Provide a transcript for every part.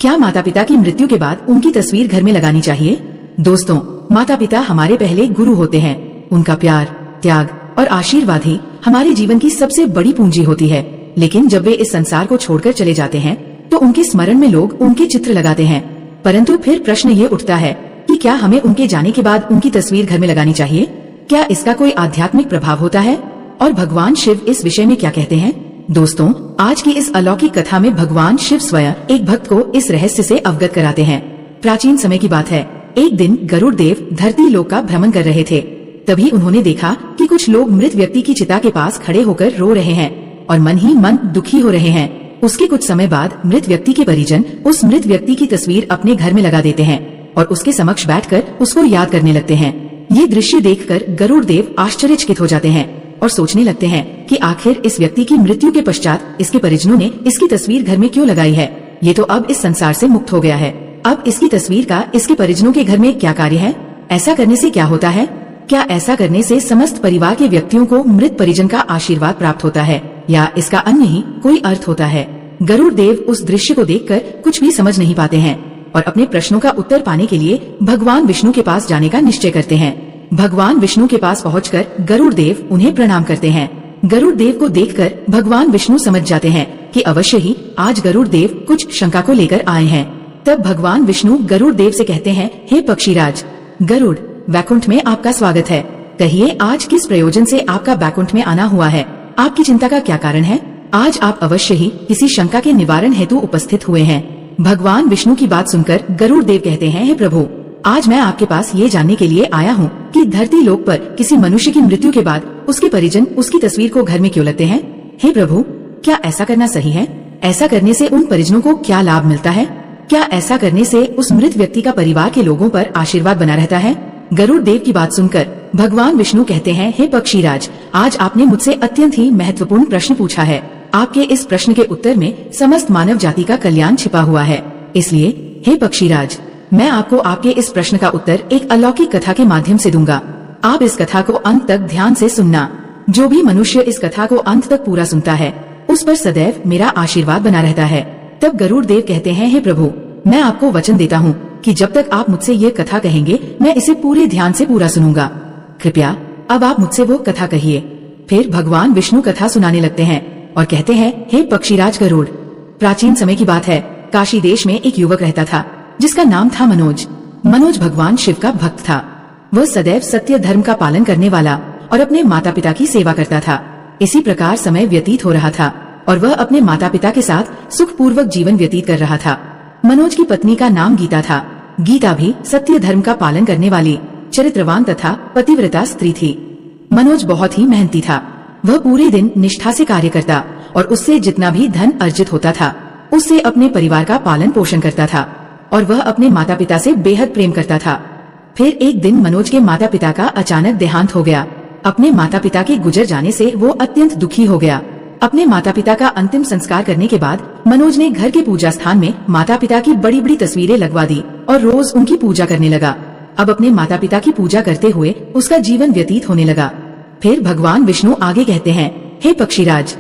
क्या माता पिता की मृत्यु के बाद उनकी तस्वीर घर में लगानी चाहिए? दोस्तों, माता पिता हमारे पहले गुरु होते हैं। उनका प्यार, त्याग और आशीर्वाद ही हमारे जीवन की सबसे बड़ी पूंजी होती है। लेकिन जब वे इस संसार को छोड़कर चले जाते हैं तो उनके स्मरण में लोग उनके चित्र लगाते हैं। परंतु फिर प्रश्न ये उठता है कि क्या हमें उनके जाने के बाद उनकी तस्वीर घर में लगानी चाहिए? क्या इसका कोई आध्यात्मिक प्रभाव होता है? और भगवान शिव इस विषय में क्या कहते हैं? दोस्तों, आज की इस अलौकिक कथा में भगवान शिव स्वयं एक भक्त को इस रहस्य से अवगत कराते हैं। प्राचीन समय की बात है। एक दिन गरुड़ देव धरती लोक का भ्रमण कर रहे थे। तभी उन्होंने देखा कि कुछ लोग मृत व्यक्ति की चिता के पास खड़े होकर रो रहे हैं और मन ही मन दुखी हो रहे हैं। उसके कुछ समय बाद मृत व्यक्ति के परिजन उस मृत व्यक्ति की तस्वीर अपने घर में लगा देते हैं और उसके समक्ष बैठकर उसको याद करने लगते हैं। ये दृश्य देखकर गरुड़ देव आश्चर्यचकित हो जाते हैं और सोचने लगते हैं कि आखिर इस व्यक्ति की मृत्यु के पश्चात इसके परिजनों ने इसकी तस्वीर घर में क्यों लगाई है? ये तो अब इस संसार से मुक्त हो गया है। अब इसकी तस्वीर का इसके परिजनों के घर में क्या कार्य है? ऐसा करने से क्या होता है? क्या ऐसा करने से समस्त परिवार के व्यक्तियों को मृत परिजन का आशीर्वाद प्राप्त होता है या इसका अन्य ही कोई अर्थ होता है? गरुड़ देव उस दृश्य को देखकर कुछ भी समझ नहीं पाते हैं और अपने प्रश्नों का उत्तर पाने के लिए भगवान विष्णु के पास जाने का निश्चय करते हैं। भगवान विष्णु के पास पहुंचकर गरुड़ देव उन्हें प्रणाम करते हैं। गरुड़ देव को देखकर भगवान विष्णु समझ जाते हैं कि अवश्य ही आज गरुड़ देव कुछ शंका को लेकर आए हैं। तब भगवान विष्णु गरुड़ देव से कहते हैं, हे पक्षीराज गरुड़, वैकुंठ में आपका स्वागत है। कहिए आज किस प्रयोजन से आपका वैकुंठ में आना हुआ है? आपकी चिंता का क्या कारण है? आज आप अवश्य ही किसी शंका के निवारण हेतु उपस्थित हुए हैं। भगवान विष्णु की बात सुनकर गरुड़ देव कहते हैं, हे प्रभु, आज मैं आपके पास ये जानने के लिए आया हूँ कि धरती लोक पर किसी मनुष्य की मृत्यु के बाद उसके परिजन उसकी तस्वीर को घर में क्यों लगते हैं? हे प्रभु, क्या ऐसा करना सही है? ऐसा करने से उन परिजनों को क्या लाभ मिलता है? क्या ऐसा करने से उस मृत व्यक्ति का परिवार के लोगों पर आशीर्वाद बना रहता है? गरुड़ देव की बात सुनकर भगवान विष्णु कहते हैं, हे पक्षीराज, आज आपने मुझसे अत्यंत ही महत्वपूर्ण प्रश्न पूछा है। आपके इस प्रश्न के उत्तर में समस्त मानव जाति का कल्याण छिपा हुआ है। इसलिए हे पक्षीराज, मैं आपको आपके इस प्रश्न का उत्तर एक अलौकिक कथा के माध्यम से दूंगा। आप इस कथा को अंत तक ध्यान से सुनना। जो भी मनुष्य इस कथा को अंत तक पूरा सुनता है उस पर सदैव मेरा आशीर्वाद बना रहता है। तब गरुड़ देव कहते हैं, हे प्रभु, मैं आपको वचन देता हूँ कि जब तक आप मुझसे ये कथा कहेंगे मैं इसे पूरे ध्यान से पूरा सुनूंगा। कृपया अब आप मुझसे वो कथा कहिए। फिर भगवान विष्णु कथा सुनाने लगते हैं और कहते हैं, हे पक्षीराज गरुड़, प्राचीन समय की बात है। काशी देश में एक युवक रहता था जिसका नाम था मनोज। मनोज भगवान शिव का भक्त था। वह सदैव सत्य धर्म का पालन करने वाला और अपने माता पिता की सेवा करता था। इसी प्रकार समय व्यतीत हो रहा था और वह अपने माता पिता के साथ सुखपूर्वक जीवन व्यतीत कर रहा था। मनोज की पत्नी का नाम गीता था। गीता भी सत्य धर्म का पालन करने वाली चरित्रवान तथा पतिव्रता स्त्री थी। मनोज बहुत ही मेहनती था। वह पूरे दिन निष्ठा से कार्य करता और उससे जितना भी धन अर्जित होता था उससे अपने परिवार का पालन पोषण करता था और वह अपने माता पिता से बेहद प्रेम करता था। फिर एक दिन मनोज के माता पिता का अचानक देहांत हो गया। अपने माता पिता के गुजर जाने से वो अत्यंत दुखी हो गया। अपने माता पिता का अंतिम संस्कार करने के बाद मनोज ने घर के पूजा स्थान में माता पिता की बड़ी बड़ी तस्वीरें लगवा दी और रोज उनकी पूजा करने लगा। अब अपने माता पिता की पूजा करते हुए उसका जीवन व्यतीत होने लगा। फिर भगवान विष्णु आगे कहते हैं, हे पक्षीराज,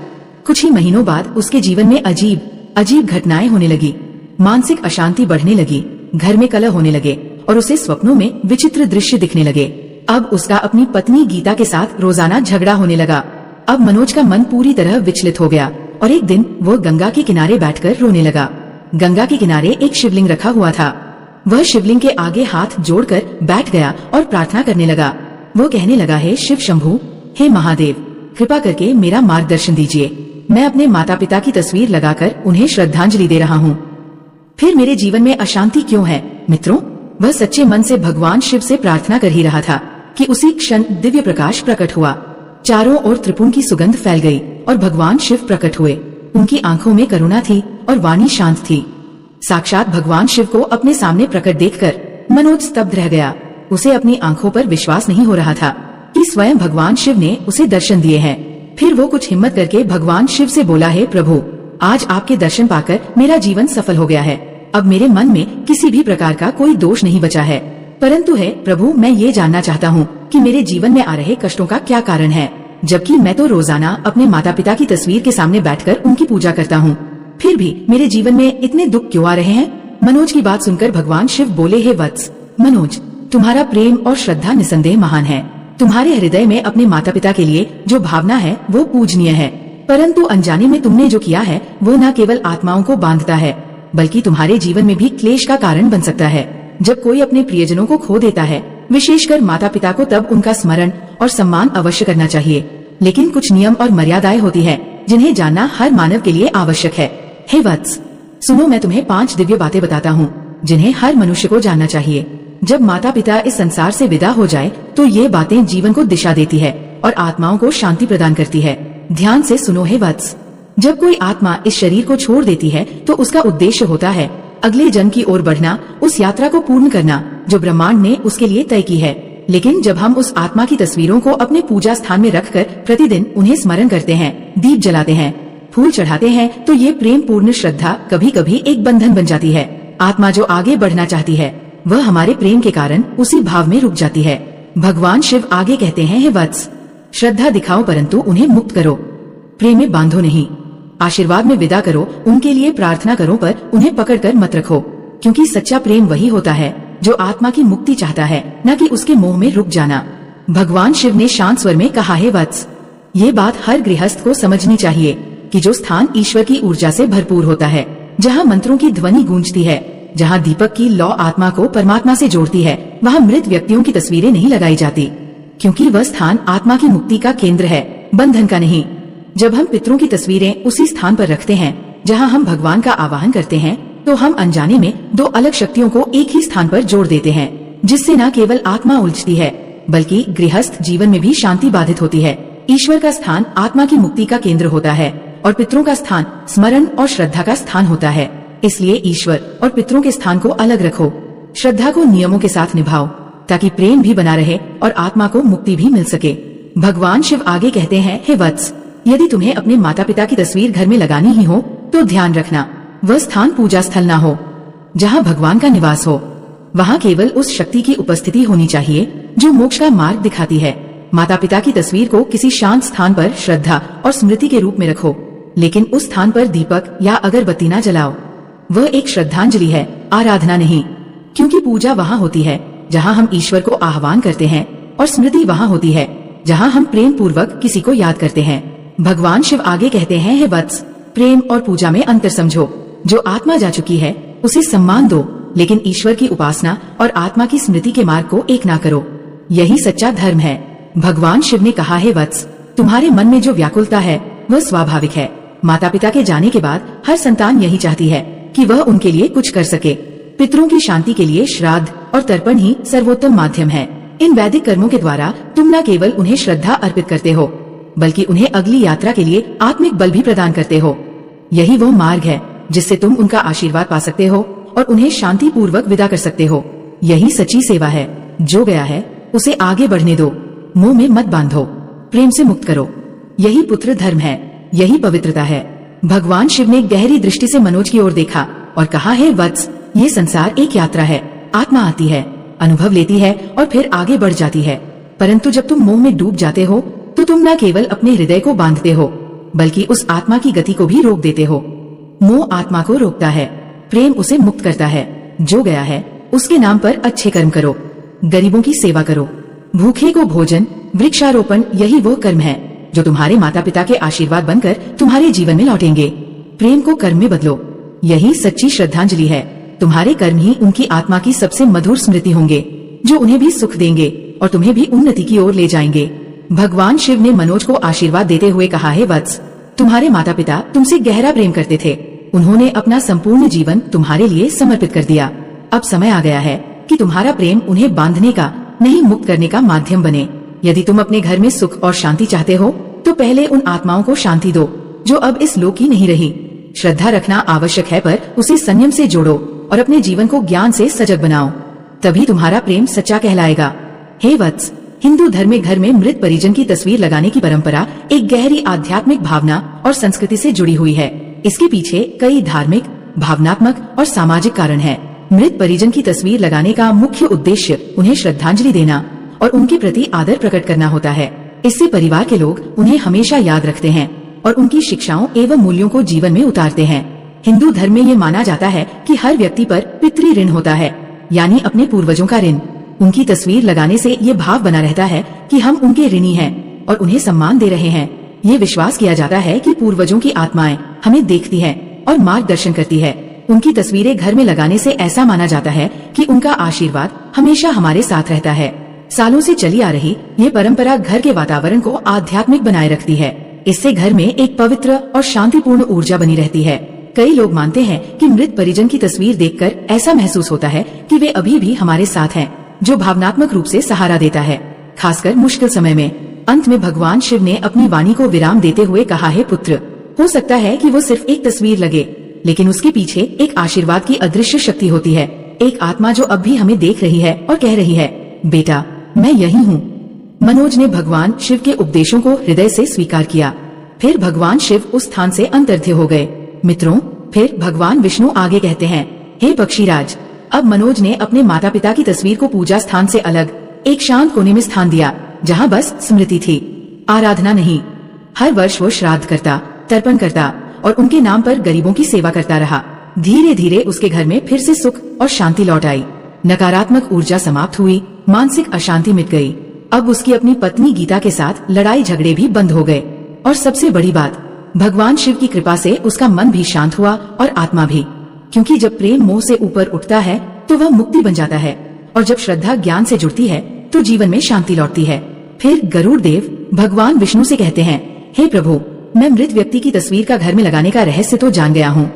कुछ ही महीनों बाद उसके जीवन में अजीब अजीब घटनाएं होने लगी। मानसिक अशांति बढ़ने लगी, घर में कलह होने लगे और उसे स्वप्नों में विचित्र दृश्य दिखने लगे। अब उसका अपनी पत्नी गीता के साथ रोजाना झगड़ा होने लगा। अब मनोज का मन पूरी तरह विचलित हो गया और एक दिन वो गंगा के किनारे बैठकर रोने लगा। गंगा के किनारे एक शिवलिंग रखा हुआ था। वह शिवलिंग के आगे हाथ जोड़कर बैठ गया और प्रार्थना करने लगा। वो कहने लगा, हे शिव शंभु, हे महादेव, कृपा करके मेरा मार्गदर्शन दीजिए। मैं अपने माता पिता की तस्वीर लगाकर उन्हें श्रद्धांजलि दे रहा हूँ। फिर मेरे जीवन में अशांति क्यों है? मित्रों, वह सच्चे मन से भगवान शिव से प्रार्थना कर ही रहा था कि उसी क्षण दिव्य प्रकाश प्रकट हुआ। चारों ओर त्रिपुण की सुगंध फैल गई और भगवान शिव प्रकट हुए। उनकी आंखों में करुणा थी और वाणी शांत थी। साक्षात भगवान शिव को अपने सामने प्रकट देखकर मनोज स्तब्ध रह गया। उसे अपनी आंखों पर विश्वास नहीं हो रहा था कि स्वयं भगवान शिव ने उसे दर्शन दिए हैं। फिर वो कुछ हिम्मत करके भगवान शिव से बोला, हे प्रभु, आज आपके दर्शन पाकर मेरा जीवन सफल हो गया है। अब मेरे मन में किसी भी प्रकार का कोई दोष नहीं बचा है। परंतु है प्रभु, मैं ये जानना चाहता हूँ कि मेरे जीवन में आ रहे कष्टों का क्या कारण है, जबकि मैं तो रोजाना अपने माता पिता की तस्वीर के सामने बैठकर उनकी पूजा करता हूँ। फिर भी मेरे जीवन में इतने दुख क्यों आ रहे हैं? मनोज की बात सुनकर भगवान शिव बोले, हे वत्स मनोज, तुम्हारा प्रेम और श्रद्धा निसंदेह महान है। तुम्हारे हृदय में अपने माता पिता के लिए जो भावना है वो पूजनीय है, परंतु अनजाने में तुमने जो किया है वो न केवल आत्माओं को बांधता है बल्कि तुम्हारे जीवन में भी क्लेश का कारण बन सकता है। जब कोई अपने प्रियजनों को खो देता है, विशेषकर माता पिता को, तब उनका स्मरण और सम्मान अवश्य करना चाहिए, लेकिन कुछ नियम और मर्यादाएं होती है जिन्हें जानना हर मानव के लिए आवश्यक है। हे वत्स, सुनो, मैं तुम्हें 5 दिव्य बातें बताता हूँ जिन्हें हर मनुष्य को जानना चाहिए। जब माता पिता इस संसार से विदा हो जाए तो ये बातें जीवन को दिशा देती है और आत्माओं को शांति प्रदान करती है। ध्यान से सुनो हे वत्स, जब कोई आत्मा इस शरीर को छोड़ देती है तो उसका उद्देश्य होता है अगले जन्म की ओर बढ़ना, उस यात्रा को पूर्ण करना जो ब्रह्मांड ने उसके लिए तय की है। लेकिन जब हम उस आत्मा की तस्वीरों को अपने पूजा स्थान में रखकर प्रतिदिन उन्हें स्मरण करते हैं, दीप जलाते हैं, फूल चढ़ाते हैं, तो ये प्रेम पूर्ण श्रद्धा कभी कभी एक बंधन बन जाती है। आत्मा जो आगे बढ़ना चाहती है वह हमारे प्रेम के कारण उसी भाव में रुक जाती है। भगवान शिव आगे कहते हैं, हे वत्स, श्रद्धा दिखाओ परंतु उन्हें मुक्त करो, प्रेम में बांधो नहीं। आशीर्वाद में विदा करो, उनके लिए प्रार्थना करो, पर उन्हें पकड़कर मत रखो, क्योंकि सच्चा प्रेम वही होता है जो आत्मा की मुक्ति चाहता है, न कि उसके मोह में रुक जाना। भगवान शिव ने शांत स्वर में कहा, हे वत्स, ये बात हर गृहस्थ को समझनी चाहिए कि जो स्थान ईश्वर की ऊर्जा से भरपूर होता है, जहाँ मंत्रों की ध्वनि गूंजती है, जहाँ दीपक की लौ आत्मा को परमात्मा से जोड़ती है, वहाँ मृत व्यक्तियों की तस्वीरें नहीं लगाई जाती, क्योंकि वह स्थान आत्मा की मुक्ति का केंद्र है, बंधन का नहीं। जब हम पितरों की तस्वीरें उसी स्थान पर रखते हैं जहाँ हम भगवान का आवाहन करते हैं, तो हम अनजाने में 2 अलग शक्तियों को एक ही स्थान पर जोड़ देते हैं, जिससे न केवल आत्मा उलझती है बल्कि गृहस्थ जीवन में भी शांति बाधित होती है। ईश्वर का स्थान आत्मा की मुक्ति का केंद्र होता है और पितरों का स्थान स्मरण और श्रद्धा का स्थान होता है। इसलिए ईश्वर और पितरों के स्थान को अलग रखो, श्रद्धा को नियमों के साथ निभाओ, ताकि प्रेम भी बना रहे और आत्मा को मुक्ति भी मिल सके। भगवान शिव आगे कहते हैं, हे वत्स, यदि तुम्हें अपने माता पिता की तस्वीर घर में लगानी ही हो तो ध्यान रखना वह स्थान पूजा स्थल न हो जहाँ भगवान का निवास हो। वहाँ केवल उस शक्ति की उपस्थिति होनी चाहिए जो मोक्ष का मार्ग दिखाती है। माता पिता की तस्वीर को किसी शांत स्थान पर श्रद्धा और स्मृति के रूप में रखो, लेकिन उस स्थान पर दीपक या अगरबत्ती न जलाओ। वह एक श्रद्धांजलि है, आराधना नहीं, क्योंकि पूजा वहाँ होती है जहाँ हम ईश्वर को आह्वान करते हैं और स्मृति वहाँ होती है जहाँ हम प्रेम पूर्वक किसी को याद करते हैं। भगवान शिव आगे कहते हैं, हे वत्स, प्रेम और पूजा में अंतर समझो। जो आत्मा जा चुकी है उसे सम्मान दो, लेकिन ईश्वर की उपासना और आत्मा की स्मृति के मार्ग को एक ना करो। यही सच्चा धर्म है। भगवान शिव ने कहा, हे वत्स, तुम्हारे मन में जो व्याकुलता है वह स्वाभाविक है। माता पिता के जाने के बाद हर संतान यही चाहती है कि वह उनके लिए कुछ कर सके। पितरों की शांति के लिए श्राद्ध और तर्पण ही सर्वोत्तम माध्यम है। इन वैदिक कर्मों के द्वारा तुम न केवल उन्हें श्रद्धा अर्पित करते हो बल्कि उन्हें अगली यात्रा के लिए आत्मिक बल भी प्रदान करते हो। यही वो मार्ग है जिससे तुम उनका आशीर्वाद पा सकते हो और उन्हें शांति पूर्वक विदा कर सकते हो। यही सच्ची सेवा है। जो गया है उसे आगे बढ़ने दो, मुंह में मत बांधो, प्रेम से मुक्त करो। यही पुत्र धर्म है, यही पवित्रता है। भगवान शिव ने गहरी दृष्टि से मनोज की ओर देखा और कहा, हे वत्स, ये संसार एक यात्रा है। आत्मा आती है, अनुभव लेती है और फिर आगे बढ़ जाती है, परंतु जब तुम मोह में डूब जाते हो तो तुम न केवल अपने हृदय को बांधते हो बल्कि उस आत्मा की गति को भी रोक देते हो। मोह आत्मा को रोकता है, प्रेम उसे मुक्त करता है। जो गया है उसके नाम पर अच्छे कर्म करो, गरीबों की सेवा करो, भूखे को भोजन, वृक्षारोपण, यही वो कर्म है जो तुम्हारे माता पिता के आशीर्वाद बनकर तुम्हारे जीवन में लौटेंगे। प्रेम को कर्म में बदलो, यही सच्ची श्रद्धांजलि है। तुम्हारे कर्म ही उनकी आत्मा की सबसे मधुर स्मृति होंगे, जो उन्हें भी सुख देंगे और तुम्हें भी उन्नति की ओर ले जाएंगे। भगवान शिव ने मनोज को आशीर्वाद देते हुए कहा, हे वत्स, तुम्हारे माता पिता तुमसे गहरा प्रेम करते थे। उन्होंने अपना संपूर्ण जीवन तुम्हारे लिए समर्पित कर दिया। अब समय आ गया है कि तुम्हारा प्रेम उन्हें बांधने का नहीं, मुक्त करने का माध्यम बने। यदि तुम अपने घर में सुख और शांति चाहते हो तो पहले उन आत्माओं को शांति दो जो अब इस लोक की नहीं रही। श्रद्धा रखना आवश्यक है, पर उसे संयम से जोड़ो और अपने जीवन को ज्ञान से सजग बनाओ, तभी तुम्हारा प्रेम सच्चा कहलाएगा। हे वत्स, हिंदू धर्म में घर में मृत परिजन की तस्वीर लगाने की परंपरा एक गहरी आध्यात्मिक भावना और संस्कृति से जुड़ी हुई है। इसके पीछे कई धार्मिक, भावनात्मक और सामाजिक कारण हैं। मृत परिजन की तस्वीर लगाने का मुख्य उद्देश्य उन्हें श्रद्धांजलि देना और उनके प्रति आदर प्रकट करना होता है। इससे परिवार के लोग उन्हें हमेशा याद रखते हैं और उनकी शिक्षाओं एवं मूल्यों को जीवन में उतारते हैं। हिंदू धर्म में ये माना जाता है कि हर व्यक्ति पर पितृ ऋण होता है, यानी अपने पूर्वजों का ऋण। उनकी तस्वीर लगाने से ये भाव बना रहता है कि हम उनके ऋणी हैं और उन्हें सम्मान दे रहे हैं। ये विश्वास किया जाता है कि पूर्वजों की आत्माएं हमें देखती हैं और मार्गदर्शन करती है। उनकी तस्वीरें घर में लगाने से ऐसा माना जाता है कि उनका आशीर्वाद हमेशा हमारे साथ रहता है। सालों से चली आ रही ये परंपरा घर के वातावरण को आध्यात्मिक बनाए रखती है। इससे घर में एक पवित्र और शांतिपूर्ण ऊर्जा बनी रहती है। कई लोग मानते हैं कि मृत परिजन की तस्वीर देखकर ऐसा महसूस होता है कि वे अभी भी हमारे साथ हैं, जो भावनात्मक रूप से सहारा देता है, खासकर मुश्किल समय में। अंत में भगवान शिव ने अपनी वाणी को विराम देते हुए कहा है, पुत्र, हो सकता है कि वो सिर्फ एक तस्वीर लगे, लेकिन उसके पीछे एक आशीर्वाद की अदृश्य शक्ति होती है, एक आत्मा जो अब भी हमें देख रही है और कह रही है, बेटा मैं यही हूँ। मनोज ने भगवान शिव के उपदेशों को हृदय से स्वीकार किया। फिर भगवान शिव उस स्थान से अंतर्ध्य हो गए। मित्रों, फिर भगवान विष्णु आगे कहते हैं, हे पक्षीराज, अब मनोज ने अपने माता पिता की तस्वीर को पूजा स्थान से अलग एक शांत कोने में स्थान दिया, जहाँ बस स्मृति थी, आराधना नहीं। हर वर्ष वो श्राद्ध करता, तर्पण करता और उनके नाम पर गरीबों की सेवा करता रहा। धीरे धीरे उसके घर में फिर से सुख और शांति लौट आई। नकारात्मक ऊर्जा समाप्त हुई, मानसिक अशांति मिट गई। अब उसकी अपनी पत्नी गीता के साथ लड़ाई झगड़े भी बंद हो गए और सबसे बड़ी बात, भगवान शिव की कृपा से उसका मन भी शांत हुआ और आत्मा भी, क्योंकि जब प्रेम मोह से ऊपर उठता है तो वह मुक्ति बन जाता है, और जब श्रद्धा ज्ञान से जुड़ती है तो जीवन में शांति लौटती है। फिर गरुड़ देव भगवान विष्णु से कहते हैं, हे प्रभु, मैं मृत व्यक्ति की तस्वीर का घर में लगाने का रहस्य तो जान गया हूँ,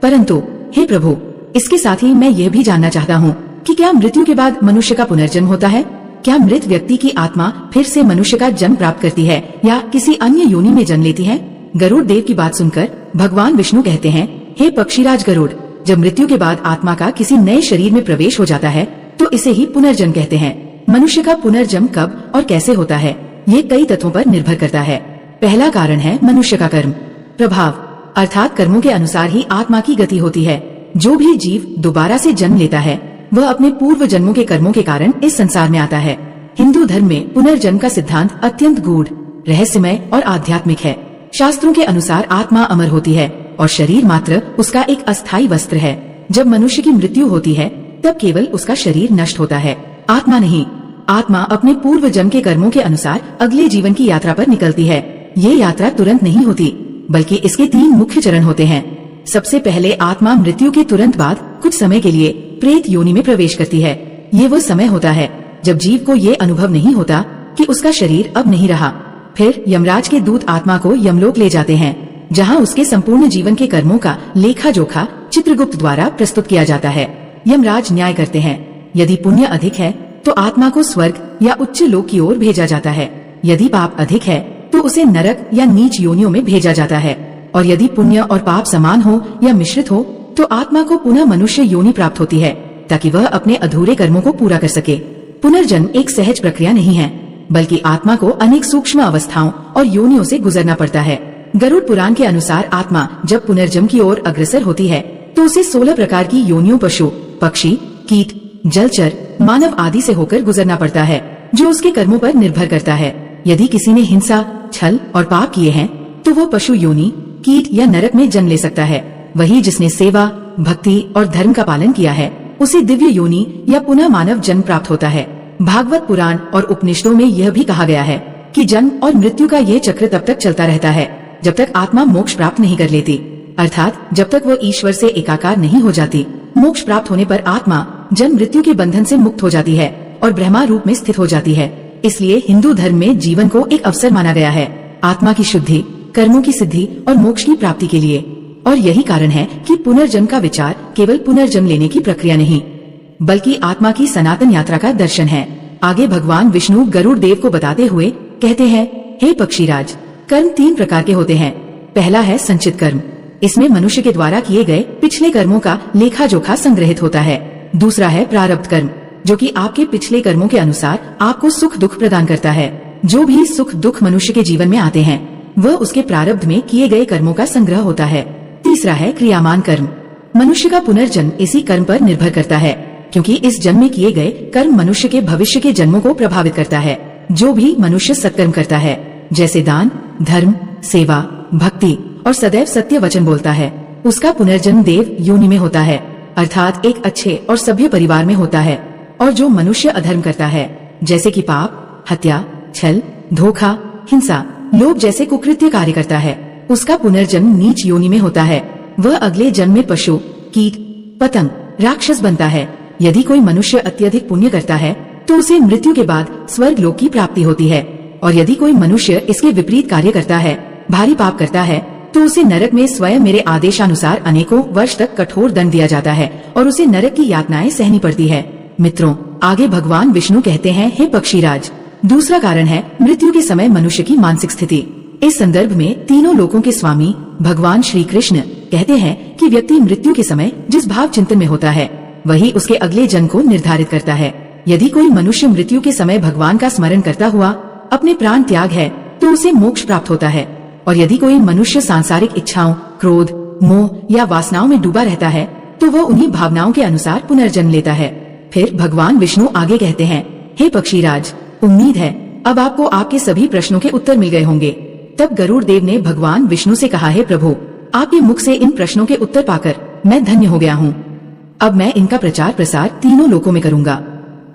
परंतु हे प्रभु, इसके साथ ही मैं यह भी जानना चाहता हूँ कि क्या मृत्यु के बाद मनुष्य का पुनर्जन्म होता है? क्या मृत व्यक्ति की आत्मा फिर से मनुष्य का जन्म प्राप्त करती है या किसी अन्य योनि में जन्म लेती है? गरुड़ देव की बात सुनकर भगवान विष्णु कहते हैं, हे पक्षीराज गरुड़, जब मृत्यु के बाद आत्मा का किसी नए शरीर में प्रवेश हो जाता है तो इसे ही पुनर्जन्म कहते हैं। मनुष्य का पुनर्जन्म कब और कैसे होता है, ये कई तत्वों पर निर्भर करता है। पहला कारण है मनुष्य का कर्म प्रभाव, अर्थात कर्मों के अनुसार ही आत्मा की गति होती है। जो भी जीव दोबारा से जन्म लेता है वह अपने पूर्व जन्मों के कर्मों के कारण इस संसार में आता है। हिंदू धर्म में पुनर्जन्म का सिद्धांत अत्यंत गूढ़, रहस्यमय और आध्यात्मिक है। शास्त्रों के अनुसार आत्मा अमर होती है और शरीर मात्र उसका एक अस्थायी वस्त्र है। जब मनुष्य की मृत्यु होती है तब केवल उसका शरीर नष्ट होता है, आत्मा नहीं। आत्मा अपने पूर्व जन्म के कर्मों के अनुसार अगले जीवन की यात्रा पर निकलती है। ये यात्रा तुरंत नहीं होती, बल्कि इसके 3 मुख्य चरण होते हैं। सबसे पहले आत्मा मृत्यु के तुरंत बाद कुछ समय के लिए प्रेत योनि में प्रवेश करती है। ये वो समय होता है जब जीव को ये अनुभव नहीं होता कि उसका शरीर अब नहीं रहा। फिर यमराज के दूत आत्मा को यमलोक ले जाते हैं, जहाँ उसके संपूर्ण जीवन के कर्मों का लेखा जोखा चित्रगुप्त द्वारा प्रस्तुत किया जाता है। यमराज न्याय करते हैं। यदि पुण्य अधिक है तो आत्मा को स्वर्ग या उच्च लोक की ओर भेजा जाता है। यदि पाप अधिक है तो उसे नरक या नीच योनियों में भेजा जाता है। और यदि पुण्य और पाप समान हो या मिश्रित हो तो आत्मा को पुनः मनुष्य योनि प्राप्त होती है, ताकि वह अपने अधूरे कर्मों को पूरा कर सके। पुनर्जन्म एक सहज प्रक्रिया नहीं है, बल्कि आत्मा को अनेक सूक्ष्म अवस्थाओं और योनियों से गुजरना पड़ता है। गरुड़ पुराण के अनुसार आत्मा जब पुनर्जन्म की ओर अग्रसर होती है तो उसे 16 प्रकार की योनियों, पशु, पक्षी, कीट, जलचर, मानव आदि से होकर गुजरना पड़ता है, जो उसके कर्मों पर निर्भर करता है। यदि किसी ने हिंसा, छल और पाप किए हैं तो वह पशु योनि, कीट या नरक में जन्म ले सकता है। वही जिसने सेवा, भक्ति और धर्म का पालन किया है उसे दिव्य योनि या पुनः मानव जन्म प्राप्त होता है। भागवत पुराण और उपनिषदों में यह भी कहा गया है कि जन्म और मृत्यु का ये चक्र तब तक चलता रहता है जब तक आत्मा मोक्ष प्राप्त नहीं कर लेती, अर्थात जब तक वो ईश्वर से एकाकार नहीं हो जाती। मोक्ष प्राप्त होने पर आत्मा जन्म मृत्यु के बंधन से मुक्त हो जाती है और ब्रह्मा रूप में स्थित हो जाती है। इसलिए हिंदू धर्म में जीवन को एक अवसर माना गया है, आत्मा की शुद्धि, कर्मों की सिद्धि और मोक्ष की प्राप्ति के लिए। और यही कारण है कि पुनर्जन्म का विचार केवल पुनर्जन्म लेने की प्रक्रिया नहीं, बल्कि आत्मा की सनातन यात्रा का दर्शन है। आगे भगवान विष्णु गरुड़ देव को बताते हुए कहते हैं, हे पक्षीराज, कर्म 3 प्रकार के होते हैं। पहला है संचित कर्म। इसमें मनुष्य के द्वारा किए गए पिछले कर्मों का लेखा जोखा संग्रहित होता है। दूसरा है प्रारब्ध कर्म, जो कि आपके पिछले कर्मों के अनुसार आपको सुख दुख प्रदान करता है। जो भी सुख दुख मनुष्य के जीवन में आते हैं वह उसके प्रारब्ध में किए गए कर्मों का संग्रह होता है। तीसरा है क्रियामान कर्म। मनुष्य का पुनर्जन्म इसी कर्म पर निर्भर करता है, क्योंकि इस जन्म में किए गए कर्म मनुष्य के भविष्य के जन्मों को प्रभावित करता है। जो भी मनुष्य सत्कर्म करता है, जैसे दान, धर्म, सेवा, भक्ति और सदैव सत्य वचन बोलता है, उसका पुनर्जन्म देव योनि में होता है, अर्थात एक अच्छे और सभ्य परिवार में होता है। और जो मनुष्य अधर्म करता है, जैसे कि पाप, हत्या, छल, धोखा, हिंसा, लोभ जैसे कुकृत्य कार्य करता है, उसका पुनर्जन्म नीच योनि में होता है। वह अगले जन्म में पशु, कीट, पतंग, राक्षस बनता है। यदि कोई मनुष्य अत्यधिक पुण्य करता है तो उसे मृत्यु के बाद स्वर्ग लोक की प्राप्ति होती है, और यदि कोई मनुष्य इसके विपरीत कार्य करता है, भारी पाप करता है, तो उसे नरक में स्वयं मेरे आदेशानुसार अनेकों वर्ष तक कठोर दंड दिया जाता है और उसे नरक की यातनाएं सहनी पड़ती है। मित्रों, आगे भगवान विष्णु कहते हैं, हे पक्षीराज, दूसरा कारण है मृत्यु के समय मनुष्य की मानसिक स्थिति। इस संदर्भ में तीनों लोकों के स्वामी भगवान श्री कृष्ण कहते हैं कि व्यक्ति मृत्यु के समय जिस भाव चिंतन में होता है, वही उसके अगले जन्म को निर्धारित करता है। यदि कोई मनुष्य मृत्यु के समय भगवान का स्मरण करता हुआ अपने प्राण त्याग है तो उसे मोक्ष प्राप्त होता है, और यदि कोई मनुष्य सांसारिक इच्छाओं, क्रोध, मोह या वासनाओं में डूबा रहता है तो वह उन्हीं भावनाओं के अनुसार पुनर्जन्म लेता है। फिर भगवान विष्णु आगे कहते हैं, हे पक्षीराज, उम्मीद है अब आपको आपके सभी प्रश्नों के उत्तर मिल गए होंगे। तब गरुड़ देव ने भगवान विष्णु से कहा, हे प्रभु, आपके मुख से इन प्रश्नों के उत्तर पाकर मैं धन्य हो गया हूँ। अब मैं इनका प्रचार प्रसार तीनों लोकों में करूँगा।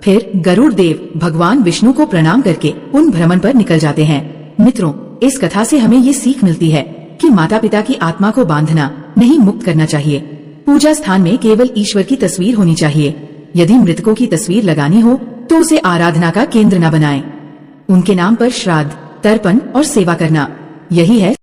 फिर गरुड़ देव भगवान विष्णु को प्रणाम करके उन भ्रमण पर निकल जाते हैं। मित्रों, इस कथा से हमें ये सीख मिलती है कि माता पिता की आत्मा को बांधना नहीं, मुक्त करना चाहिए। पूजा स्थान में केवल ईश्वर की तस्वीर होनी चाहिए। यदि मृतकों की तस्वीर लगानी हो तो उसे आराधना का केंद्र न बनाएं। उनके नाम पर श्राद्ध, तर्पण और सेवा करना, यही है